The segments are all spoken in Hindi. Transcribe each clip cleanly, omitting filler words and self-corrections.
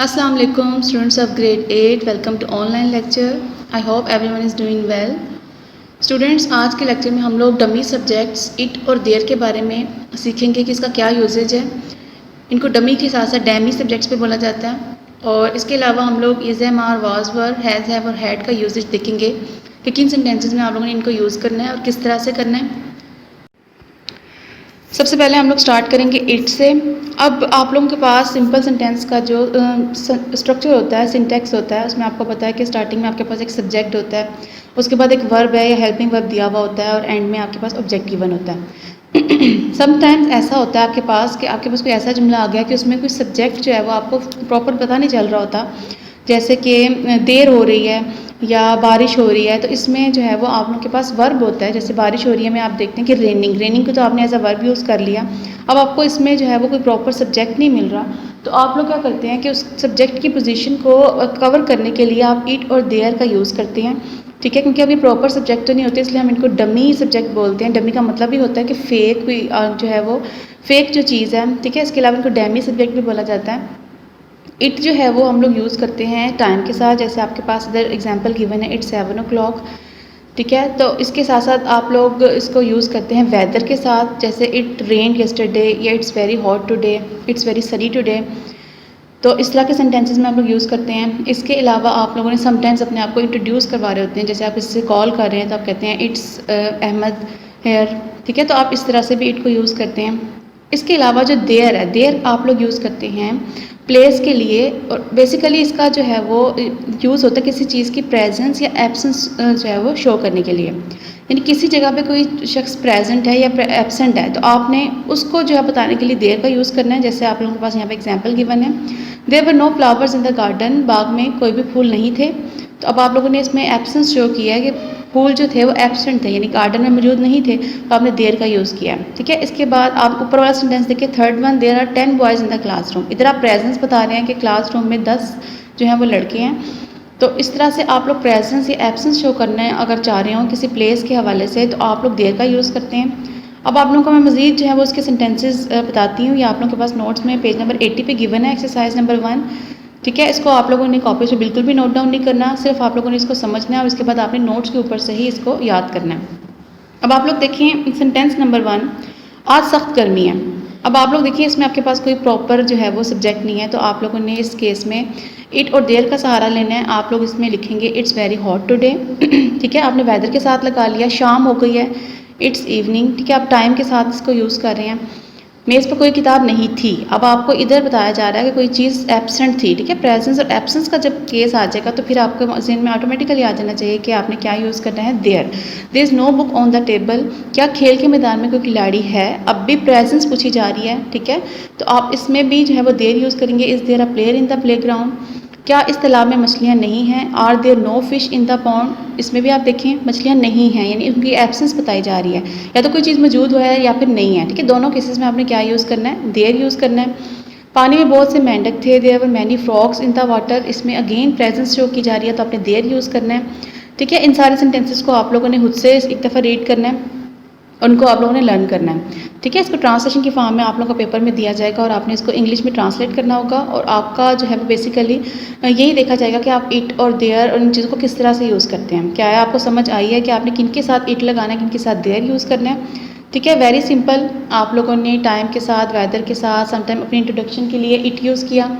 Assalamu alaikum students of grade 8, welcome to online lecture. I hope everyone is doing well. Students, आज के लेक्चर में हम लोग डमी सब्जेक्ट्स इट और देयर के बारे में सीखेंगे कि इसका क्या यूजेज है। इनको डमी के साथ साथ डैमी सब्जेक्ट्स पे बोला जाता है। और इसके अलावा हम लोग is am are was were has have और हैड का यूजेज देखेंगे कि किन सेंटेंसेस में आप लोगों ने इनको यूज़ करना है और किस तरह से करना है। सबसे पहले हम लोग स्टार्ट करेंगे इट से। अब आप लोगों के पास सिंपल सेंटेंस का जो स्ट्रक्चर होता है, सिंटैक्स होता है, उसमें आपको पता है कि स्टार्टिंग में आपके पास एक सब्जेक्ट होता है, उसके बाद एक वर्ब है या हेल्पिंग वर्ब दिया हुआ होता है और एंड में आपके पास ऑब्जेक्ट गिवन होता है। समटाइम्स ऐसा होता है आपके पास कि आपके पास कोई ऐसा जुमला आ गया कि उसमें कोई सब्जेक्ट जो है वो आपको प्रॉपर पता नहीं चल रहा होता, जैसे कि देर हो रही है या बारिश हो रही है, तो इसमें जो है वो आप लोगों के पास वर्ब होता है। जैसे बारिश हो रही है में आप देखते हैं कि रेनिंग को तो आपने एज अ वर्ब यूज़ कर लिया। अब आपको इसमें जो है वो कोई प्रॉपर सब्जेक्ट नहीं मिल रहा, तो आप लोग क्या करते हैं कि उस सब्जेक्ट की पोजीशन को कवर करने के लिए आप इट और देयर का यूज़ करते हैं, ठीक है। क्योंकि अभी प्रॉपर सब्जेक्ट तो नहीं होते, इसलिए हम इनको डमी सब्जेक्ट बोलते हैं। डमी का मतलब ही होता है कि फेक कोई जो है वो फेक जो चीज़ है, ठीक है। इसके अलावा इनको डैमी सब्जेक्ट भी बोला जाता है। इट जो है वो हम लोग यूज़ करते हैं टाइम के साथ, जैसे आपके पास इधर एग्जांपल गिवन है, इट्स 7 o'clock, ठीक है। तो इसके साथ साथ आप लोग इसको यूज़ करते हैं वेदर के साथ, जैसे इट रेन यस्टरडे या it's very hot today, it's very Sunny today. तो इस तरह के सेंटेंसेस में आप लोग यूज़ करते हैं। इसके अलावा आप लोगों ने समटाइम्स अपने आप को इंट्रोड्यूस करवा रहे होते हैं, जैसे आप इससे कॉल कर रहे हैं तो आप कहते हैं इट्स अहमद हेयर, ठीक है। तो आप इस तरह से भी इट को यूज़ करते हैं। इसके अलावा जो देयर है, देयर आप लोग यूज़ करते हैं प्लेस के लिए, और बेसिकली इसका जो है वो यूज़ होता है किसी चीज़ की प्रेजेंस या एब्सेंस जो है वो शो करने के लिए। यानी किसी जगह पे कोई शख्स प्रेजेंट है या एब्सेंट है, तो आपने उसको जो है बताने के लिए देयर का यूज़ करना है। जैसे आप लोगों के पास यहाँ पे एग्जांपल गिवन है, there were no flowers in the garden, बाग में कोई भी फूल नहीं थे। तो अब आप लोगों ने इसमें एब्सेंस शो किया है कि फूल जो थे वो एब्सेंट थे, यानी गार्डन में मौजूद नहीं थे, तो आपने देयर का यूज़ किया, ठीक है। इसके बाद आप ऊपर वाला सेंटेंस देखिए, third one, there are 10 boys in the classroom. इधर आप प्रेजेंस बता रहे हैं कि क्लासरूम में 10 जो हैं वो लड़के हैं। तो इस तरह से आप लोग प्रेजेंस या एब्सेंस शो करना है अगर चाह रहे हो किसी प्लेस के हवाले से, तो आप लोग देयर का यूज़ करते हैं। अब आप लोगों को मैं मज़ीद जो है वो उसके सेंटेंसेस बताती हूँ। ये आप लोगों के पास नोट्स में पेज नंबर 80 पे गिवन है, एक्सरसाइज नंबर 1, ठीक है। इसको आप लोगों ने कॉपी से बिल्कुल भी नोट डाउन नहीं करना, सिर्फ आप लोगों ने इसको समझना है और इसके बाद आपने नोट्स के ऊपर से ही इसको याद करना है। अब आप लोग देखिए सेंटेंस नंबर 1, आज सख्त गर्मी है। अब आप लोग देखिए इसमें आपके पास कोई प्रॉपर जो है वो सब्जेक्ट नहीं है, तो आप लोगों ने इस केस में इट और देयर का सहारा लेना है। आप लोग इसमें लिखेंगे इट्स वेरी हॉट टुडे, ठीक है। आपने वेदर के साथ लगा लिया, शाम हो गई है, इट्स इवनिंग, ठीक है। आप टाइम के साथ इसको यूज़ कर रहे हैं। मेज़ पर कोई किताब नहीं थी, अब आपको इधर बताया जा रहा है कि कोई चीज़ एब्सेंट थी, ठीक है। प्रेजेंस और एब्सेंस का जब केस आ जाएगा तो फिर आपके ज़हन में ऑटोमेटिकली आ जाना चाहिए कि आपने क्या यूज़ करना है, there is no book on the table. क्या खेल के मैदान में कोई खिलाड़ी है, अब भी प्रेजेंस पूछी जा रही है, ठीक है। तो आप इसमें भी जो है वो देयर यूज़ करेंगे, is there a player in the playground. क्या इस तालाब में मछलियाँ नहीं हैं, are there no fish in the pond. इसमें भी आप देखें मछलियाँ नहीं हैं, यानी उनकी एब्सेंस बताई जा रही है, या तो कोई चीज़ मौजूद है या फिर नहीं है, ठीक है। दोनों केसेस में आपने क्या यूज़ करना है, देयर यूज़ करना है। पानी में बहुत से मेंढक थे, there were many frogs in the water. इसमें अगेन प्रेजेंस शो की जा रही है, तो आपने देयर यूज़ करना है, ठीक है। इन सारे सेंटेंसेस को आप लोगों ने खुद से एक दफ़ा रीड करना है, उनको आप लोगों ने लर्न करना है, ठीक है। इसको ट्रांसलेशन की फॉर्म में आप लोगों को पेपर में दिया जाएगा और आपने इसको इंग्लिश में ट्रांसलेट करना होगा, और आपका जो है वो बेसिकली यही देखा जाएगा कि आप इट और देयर और इन चीज़ों को किस तरह से यूज़ करते हैं। क्या है आपको समझ आई है कि आपने किन के साथ इट लगाना है, किन के साथ देयर यूज़ करना है, ठीक है। Very simple. आप लोगों ने टाइम के साथ, वेदर के साथ, समटाइम अपनी इंट्रोडक्शन के लिए इट यूज़ किया,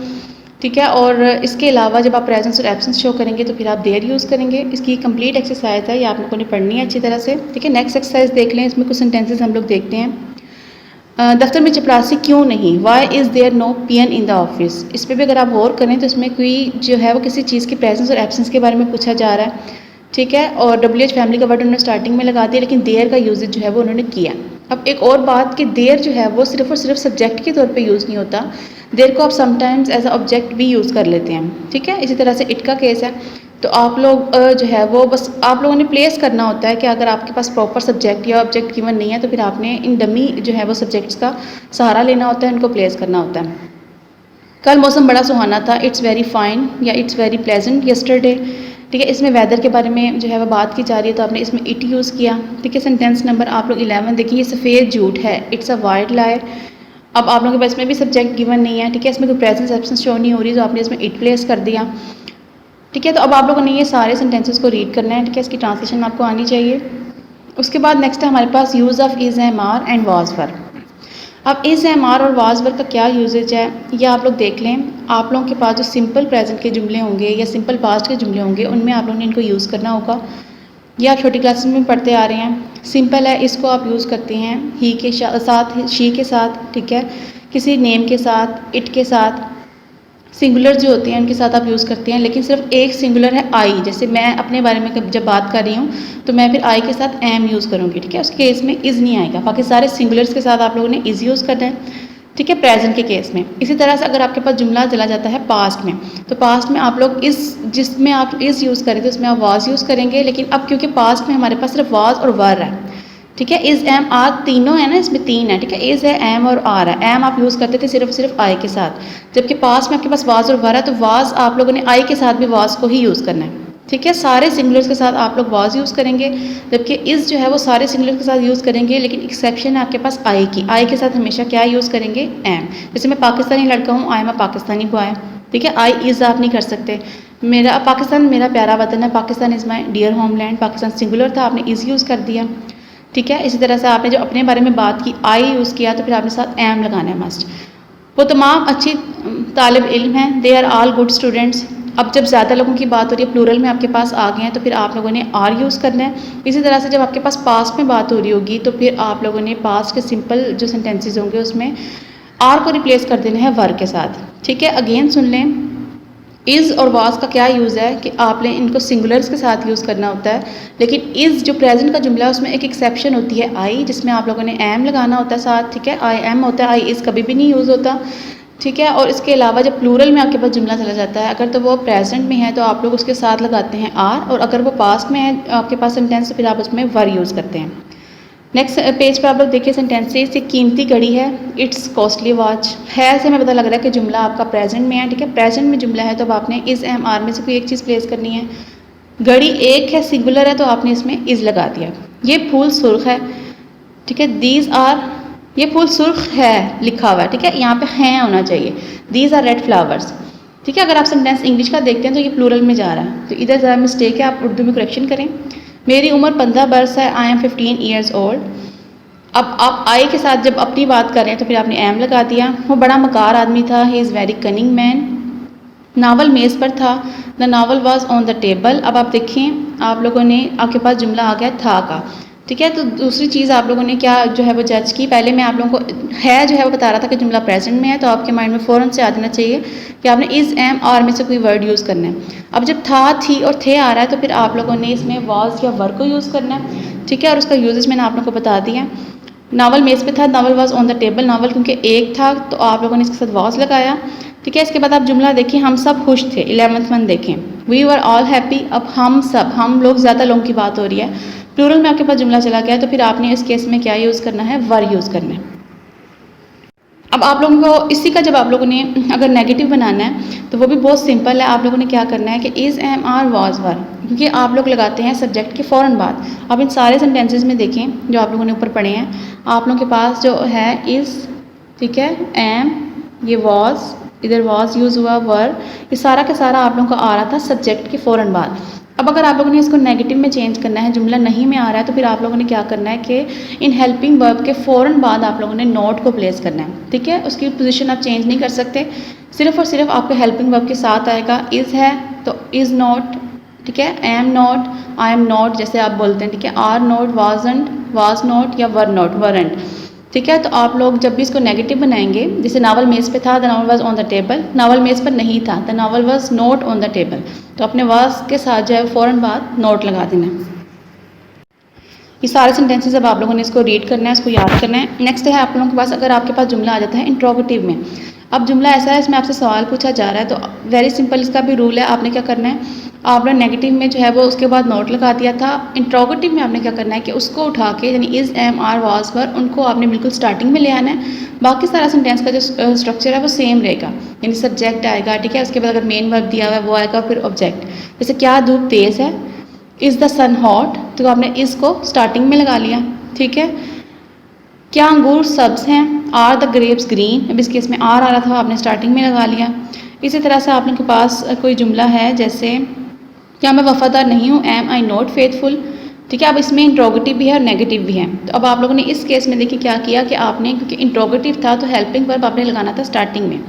ठीक है। और इसके अलावा जब आप प्रेजेंस और एब्सेंस शो करेंगे तो फिर आप देयर यूज़ करेंगे। इसकी कंप्लीट एक्सरसाइज है, ये आप लोगों ने पढ़नी है अच्छी तरह से, ठीक है। नेक्स्ट एक्सरसाइज देख लें, इसमें कुछ सेंटेंसेस हम लोग देखते हैं। दफ्तर में चपरासी क्यों नहीं, why is there no peon in the office. इस पर भी अगर आप गौर करें तो इसमें कोई जो है वो किसी चीज़ की प्रेजेंस और एब्सेंस के बारे में पूछा जा रहा है, ठीक है। और WH फैमिली का वर्ड उन्होंने स्टार्टिंग में लगा दिया, लेकिन देयर का यूजेज जो है वो उन्होंने किया। अब एक और बात कि देयर जो है वो सिर्फ और सिर्फ सब्जेक्ट के तौर पे यूज़ नहीं होता, देयर को आप समटाइम्स एज अ ऑब्जेक्ट भी यूज़ कर लेते हैं, ठीक है। इसी तरह से इट का केस है। तो आप लोग जो है वो बस आप लोगों ने प्लेस करना होता है कि अगर आपके पास प्रॉपर सब्जेक्ट या ऑब्जेक्ट गिवन नहीं है तो फिर आपने इन डमी जो है वो सब्जेक्ट्स का सहारा लेना होता है, इनको प्लेस करना होता है। कल मौसम बड़ा सुहाना था, इट्स वेरी फाइन या इट्स वेरी प्लेजेंट यस्टरडे, ठीक है। इसमें वेदर के बारे में जो है वो बात की जा रही है, तो आपने इसमें इट यूज़ किया, ठीक है। सेंटेंस नंबर आप लोग 11 देखिए, ये सफ़ेद झूठ है, इट्स अ वाइट लाई। अब आप लोगों के पास में भी सब्जेक्ट गिवन नहीं है, ठीक है, इसमें कोई प्रेजेंस एब्सेंस शो नहीं हो रही, तो आपने इसमें इट प्लेस कर दिया, ठीक है। तो अब आप लोगों ने ये सारे सेंटेंसेस को रीड करना है, ठीक है, इसकी ट्रांसलेशन आपको आनी चाहिए। उसके बाद नेक्स्ट है हमारे पास use of is am are and was were. अब इज़ एम आर और वाज वर का क्या यूजेज है ये आप लोग देख लें। आप लोगों के पास जो सिंपल प्रेजेंट के जुमले होंगे या सिंपल पास्ट के जुमले होंगे उनमें आप लोगों ने इनको यूज़ करना होगा। ये आप छोटी क्लासेस में पढ़ते आ रहे हैं। सिंपल है, इसको आप यूज़ करते हैं ही के साथ, शी के साथ, ठीक है, किसी नेम के साथ, इट के साथ। सिंगुलर जो होते हैं उनके साथ आप यूज़ करते हैं, लेकिन सिर्फ एक सिंगुलर है आई। जैसे मैं अपने बारे में जब बात कर रही हूँ तो मैं फिर आई के साथ एम यूज़ करूँगी, ठीक है, उस केस में इज़ नहीं आएगा। बाकी सारे सिंगुलर्स के साथ आप लोगों ने इज़ यूज़ करना है, ठीक है, प्रेजेंट के केस में। इसी तरह से अगर आपके पास जुमला चला जाता है पास्ट में, तो पास्ट में आप लोग इस जिसमें आप इज़ यूज़ करें तो उसमें आप वाज यूज़ करेंगे, लेकिन अब क्योंकि पास्ट में हमारे पास सिर्फ वाज और वर है, ठीक है, इज़ एम आर तीनों है ना, इसमें तीन है, ठीक है, इज़ है, एम और आर है। एम आप यूज़ करते थे सिर्फ आई के साथ, जबकि पास में आपके पास वाज और वर है, तो वाज आप लोगों ने आई के साथ भी वाज को ही यूज़ करना है, ठीक है। सारे सिंगुलर्स के साथ आप लोग वाज यूज़ करेंगे, जबकि इज़ जो है वो सारे सिंगुलर्स के साथ यूज़ करेंगे, लेकिन एक्सेप्शन है आपके पास आई की। आई के साथ हमेशा क्या यूज़ करेंगे, एम। जैसे मैं पाकिस्तानी लड़का हूँ, I am a Pakistani boy, ठीक है, आई इज़ आप नहीं कर सकते। मेरा पाकिस्तान मेरा प्यारा वतन है, Pakistan is my dear homeland, Pakistan singular था, आपने इज़ यूज़ कर दिया, ठीक है। इसी तरह से आपने जो अपने बारे में बात की आई यूज़ किया, तो फिर आपने साथ एम लगाना है मस्ट। वो तमाम अच्छी तालिब इल्म हैं, they are all good students. अब जब ज़्यादा लोगों की बात हो रही है, प्लूरल में आपके पास आ गए हैं, तो फिर आप लोगों ने आर यूज़ करना है। इसी तरह से जब आपके पास पास्ट में बात हो रही होगी, तो फिर आप लोगों ने पास्ट के सिंपल जो सेंटेंसेज होंगे उसमें आर को रिप्लेस कर देना है वर के साथ, ठीक है। अगेन सुन लें, इज़ और वाज का क्या यूज़ है कि आपने इनको सिंगुलर्स के साथ यूज़ करना होता है, लेकिन इज़ जो प्रेजेंट का जुमला है उसमें एक एक्सेप्शन होती है आई, जिसमें आप लोगों ने एम लगाना होता है साथ, ठीक है। आई एम होता है, आई इज़ कभी भी नहीं यूज़ होता, ठीक है। और इसके अलावा जब प्लूरल में आपके पास जुमला चला जाता है, अगर तो वो प्रेजेंट में है तो आप लोग उसके साथ लगाते हैं आर, और अगर वो पास्ट में है आपके पास सेंटेंस, तो फिर आप उसमें वर यूज़ करते हैं। नेक्स्ट पेज पर आप लोग देखिए सेंटेंसेस। ये कीमती घड़ी है, इट्स कॉस्टली वॉच है, से हमें पता लग रहा है कि जुमला आपका प्रेजेंट में है, ठीक है। प्रेजेंट में जुमला है तो अब आपने इज़ एम आर में से कोई एक चीज़ प्लेस करनी है। घड़ी एक है, सिंगुलर है, तो आपने इसमें इज़ लगा दिया। ये फूल सुर्ख है, ठीक है, दीज आर, ये फूल सुर्ख है लिखा हुआ है, ठीक है, यहाँ पे हैं होना चाहिए। दीज आर रेड फ्लावर्स, ठीक है। अगर आप सेंटेंस इंग्लिश का देखते हैं तो ये प्लूरल में जा रहा है, तो इधर ज़रा मिस्टेक है, आप उर्दू में करेक्शन करें। मेरी उम्र 15 बरस है, आई एम 15 ईयर्स ओल्ड। अब आप आई के साथ जब अपनी बात कर रहे हैं तो फिर आपने एम लगा दिया। वो बड़ा मकार आदमी था, he is very cunning man. Novel मेज़ पर था, the novel was on the table. अब आप देखें, आप लोगों ने आपके पास जुमला आ गया था का, ठीक है। तो दूसरी चीज़ आप लोगों ने क्या जो है वो जज की। पहले मैं आप लोगों को है जो है वो बता रहा था कि जुमला प्रेजेंट में है, तो आपके माइंड में फ़ौरन से आ जाना चाहिए कि आपने इज़ एम आर में से कोई वर्ड यूज़ करना है। अब जब था, थी और थे आ रहा है, तो फिर आप लोगों ने इसमें वॉज या वर्ड को यूज़ करना है, ठीक है। और उसका यूजेस मैंने आप लोगों को बता दिया। नावल मेज़ पे था, novel was on the table. Novel क्योंकि एक था तो आप लोगों ने इसके साथ वॉज लगाया, ठीक है। इसके बाद आप जुमला देखिए, हम सब खुश थे। 11th वन देखें, वी वर ऑल हैप्पी। अब हम सब, हम लोग, ज़्यादा लोगों की बात हो रही है, प्लूरल में आपके पास जुमला चला गया, तो फिर आपने इस केस में क्या यूज़ करना है, वर यूज़ करना है। अब आप लोगों को इसी का जब आप लोगों ने अगर नेगेटिव बनाना है तो वो भी बहुत सिंपल है। आप लोगों ने क्या करना है कि is am are was were, क्योंकि आप लोग लगाते हैं सब्जेक्ट के फ़ौरन बाद। अब इन सारे सेंटेंसेस में देखें जो आप लोगों ने ऊपर पढ़े हैं, आप लोगों के पास जो है इज़, ठीक है, एम, ये वाज, इधर वाज यूज़ हुआ, वर, ये सारा का सारा आप लोगों का आ रहा था सब्जेक्ट के फ़ौरन बाद। अब अगर आप लोगों ने इसको नेगेटिव में चेंज करना है, जुमला नहीं में आ रहा है, तो फिर आप लोगों ने क्या करना है कि इन हेल्पिंग वर्ब के फ़ौरन बाद आप लोगों ने नॉट को प्लेस करना है, ठीक है। उसकी पोजीशन आप चेंज नहीं कर सकते, सिर्फ और सिर्फ आपके हेल्पिंग वर्ब के साथ आएगा। इज़ है तो इज़ नॉट, ठीक है, am not, I am not जैसे आप बोलते हैं, ठीक है, are not, wasn't, was not या वर नॉट, वरंट, ठीक है। तो आप लोग जब भी इसको नेगेटिव बनाएंगे, जैसे नावल मेज़ पे था, the novel was on the table, novel मेज़ पर नहीं था, the novel was not on the table, तो अपने वाज के साथ जो है फ़ौरन बाद नोट लगा देना है। ये सारे सेंटेंसेस अब आप लोगों ने इसको रीड करना है, इसको याद करना है। नेक्स्ट है आप लोगों के पास, अगर आपके पास जुमला आ जाता है इंट्रोगेटिव में। अब जुमला ऐसा है, इसमें आपसे सवाल पूछा जा रहा है, तो वेरी सिंपल इसका भी रूल है। आपने क्या करना है, आपने नेगेटिव में जो है वो उसके बाद नोट लगा दिया था। इंट्रोगेटिव में आपने क्या करना है कि उसको उठा के, यानी is am are was were, उनको आपने बिल्कुल स्टार्टिंग में ले आना है। बाकी सारा सेंटेंस का जो स्ट्रक्चर है वो सेम रहेगा, यानी सब्जेक्ट आएगा, ठीक है, उसके बाद अगर मेन वर्ब दिया हुआ है वो आएगा, फिर ऑब्जेक्ट। जैसे क्या धूप तेज़ है, इज़ द सन हॉट, तो आपने इज़ को स्टार्टिंग में लगा लिया, ठीक है। क्या अंगूर सब्ज़ हैं? Are the grapes green? अब इस केस में आर आ रहा था, आपने स्टार्टिंग में लगा लिया। इसी तरह से आप लोगों के पास कोई जुमला है, जैसे क्या मैं वफ़ादार नहीं हूँ? Am I not faithful? ठीक है, अब इसमें इंट्रोगेटिव भी है और नेगेटिव भी है। तो अब आप लोगों ने इस केस में देखिए क्या किया कि आपने, क्योंकि इंट्रोगेटिव था तो हेल्पिंग वर्ब आपने लगाना था स्टार्टिंग में।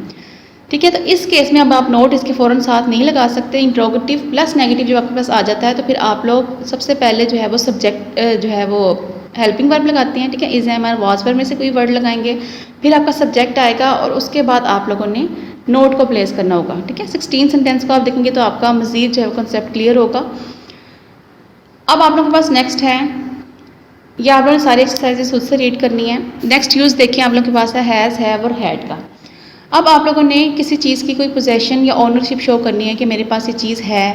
ठीक है, तो इस केस में अब आप नोट इसके फ़ौरन साथ नहीं लगा सकते। इंट्रोगेटिव प्लस नेगेटिव जब आपके पास आ जाता है तो फिर आप लोग सबसे पहले जो है वो सब्जेक्ट जो है वो हेल्पिंग वर्ब लगाते हैं। ठीक है, is am are was verb में से कोई वर्ड लगाएंगे, फिर आपका सब्जेक्ट आएगा और उसके बाद आप लोगों ने नोट को प्लेस करना होगा। ठीक है, 16 सेंटेंस को आप देखेंगे तो आपका मज़ीद जो है कॉन्सेप्ट क्लियर होगा। अब आप लोगों के पास नेक्स्ट है, ये आप लोगों ने सारी एक्सरसाइजेस खुद से रीड करनी है। नेक्स्ट यूज़ देखिए आप लोगों के पास है हैज़, हैव और हैड का। अब आप लोगों ने किसी चीज़ की कोई पोजेशन या ओनरशिप शो करनी है कि मेरे पास ये चीज़ है।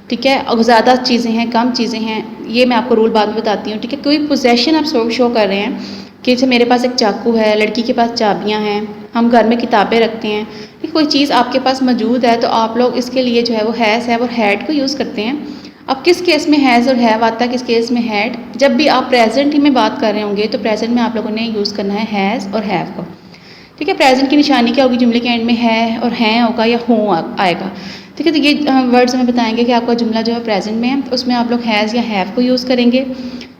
ठीक है, और ज़्यादा चीज़ें हैं, कम चीज़ें हैं, ये मैं आपको रूल बाद में बताती हूँ। ठीक है, कोई पोजेशन आप शो कर रहे हैं कि जैसे मेरे पास एक चाकू है, लड़की के पास चाबियाँ हैं, हम घर में किताबें रखते हैं। ठीक, कोई चीज़ आपके पास मौजूद है तो आप लोग इसके लिए जो है वो हैज़, हैव और हैड को यूज़ करते हैं। अब किस केस में हैज़ और हैव आता है, किस केस में हैड? जब भी आप प्रेजेंट में बात कर रहे होंगे तो प्रेजेंट में आप लोगों ने यूज़ करना है हैज़ और हैव को। ठीक है, प्रेजेंट की निशानी क्या होगी? जुमले के एंड में है और हैं होगा या हो आएगा। ठीक है, तो ये वर्ड्स हमें बताएंगे कि आपका जुमला जो है प्रेजेंट में है, तो उसमें आप लोग हैज़ या हैव को यूज़ करेंगे।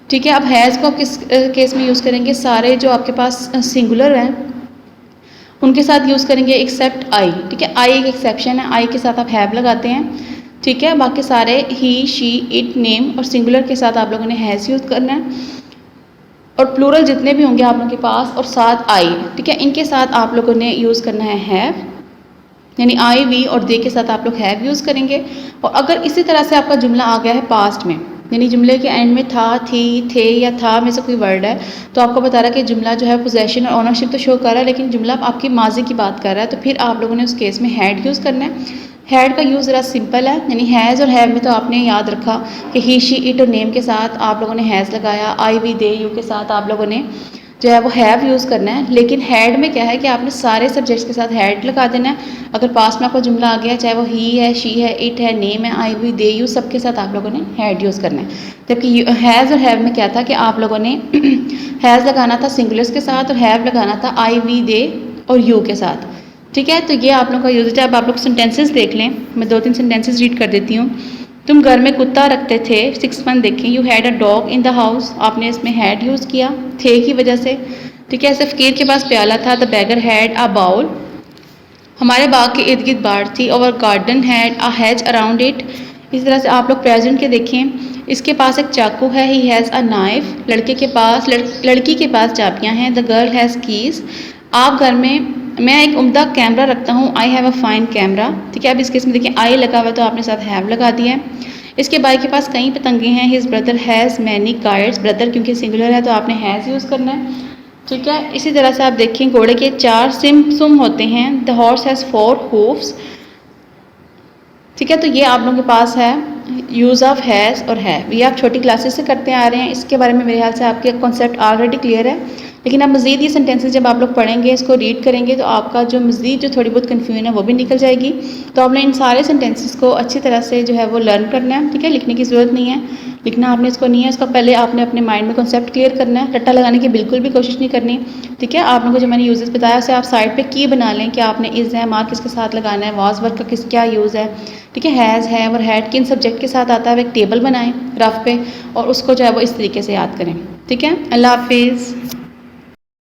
ठीक है, अब हैज़ को आप किस केस में यूज़ करेंगे? सारे जो आपके पास सिंगुलर हैं उनके साथ यूज़ करेंगे एक्सेप्ट आई। ठीक है, आई एक एक्सेप्शन है, आई के साथ आप हैव लगाते हैं। ठीक है, बाकी सारे ही, शी, इट, नेम और सिंगुलर के साथ आप लोगों ने हैज़ यूज़ करना है, और प्लूरल जितने भी होंगे आप लोगों के पास और साथ आई। ठीक है, इनके साथ आप लोगों ने यूज़ करना है हैव, यानी आई, वी और दे के साथ आप लोग हैव यूज़ करेंगे। और अगर इसी तरह से आपका जुमला आ गया है पास्ट में, यानी जुमले के एंड में था, थी, थे या था में से कोई वर्ड है, तो आपको बता रहा है कि जुमला जो है पोजेशन और ओनरशिप तो शो कर रहा है, लेकिन जुमला आपकी माजी की बात कर रहा है, तो फिर आप लोगों ने उस केस में हैड यूज़ करना है। हैड का यूज़ ज़रा सिंपल है, यानी हैज़ और हैव में तो आपने याद रखा कि ही, शी, इट और नेम के साथ आप लोगों ने हैज़ लगाया, आई, वी, दे, यू के साथ आप लोगों ने जो है वो हैव यूज़ करना है। लेकिन हैड में क्या है कि आपने सारे सब्जेक्ट्स के साथ हैड लगा देना है। अगर पास्ट में आपका जुमला आ गया, चाहे वो ही है, शी है, इट है, नेम है, आई, वी, दे, यू, सब के साथ आप लोगों ने हैड यूज़ करना है। जबकि हैज़ और हैव में क्या था कि आप लोगों ने हैज़ लगाना था सिंगुलर्स के साथ और हैव लगाना था आई, वी, दे और यू के साथ। ठीक है, तो ये आप लोगों का यूज है। अब आप लोग सेंटेंसेस देख लें, मैं 2-3 सेंटेंसेस रीड कर देती हूँ। तुम घर में कुत्ता रखते थे, 6 मंथ देखें। You had a dog in the house, आपने इसमें हैड यूज़ किया थे की वजह से। ठीक है, ऐसे फ़कीर के पास प्याला था, the beggar had a bowl. हमारे बाग के इर्द गिर्द बाड़ थी, और garden had a hedge around it. इस तरह से आप लोग प्रेजेंट के देखें, इसके पास एक चाकू है, ही हैज़ अ नाइफ। लड़के के पास लड़की के पास चाबियाँ हैं, द गर्ल हैज़ कीज़। आप घर में, मैं एक उम्दा कैमरा रखता हूँ, I have a fine camera. ठीक है, अब इस केस में देखिए आई लगा हुआ तो आपने साथ हैव लगा दिया है। इसके भाई के पास कई पतंगे हैं, his brother has many kites. Brother क्योंकि सिंगुलर है तो आपने हैज़ यूज़ करना है। ठीक है, इसी तरह से आप देखें, घोड़े के 4 सिम होते हैं, द हॉर्स हैज़ 4 हूफ्स। ठीक है, तो ये आप लोगों के पास है यूज़ ऑफ हैज़ और हैव। ये आप छोटी क्लासेस से करते आ रहे हैं, इसके बारे में मेरे ख्याल से आपके कॉन्सेप्ट ऑलरेडी क्लियर है। लेकिन अब मज़ीद ये सेंटेंसेस जब आप लोग पढ़ेंगे, इसको रीड करेंगे, तो आपका जो मज़ीद जो थोड़ी बहुत कन्फ्यूजन है वो भी निकल जाएगी। तो आपने इन सारे सेंटेंसेस को अच्छी तरह से जो है वो लर्न करना है। ठीक है, लिखने की ज़रूरत नहीं है, लिखना आपने इसको नहीं है, इसका पहले आपने अपने माइंड में कॉन्सेप्ट क्लियर करना है। रट्टा लगाने की बिल्कुल भी कोशिश नहीं करनी। ठीक है, आप लोगों को जो मैंने यूजेस बताया उसे आप साइड पे की बना लें कि आपने इज़ है मार्क किसके साथ लगाना है, वाज वर्क का किस क्या यूज़ है। ठीक है, हैज़, हैव और हैड किन सब्जेक्ट के साथ आता है, एक टेबल बनाएं रफ पे और उसको जो है वो इस तरीके से याद करें। ठीक है, अल्लाह हाफिज़।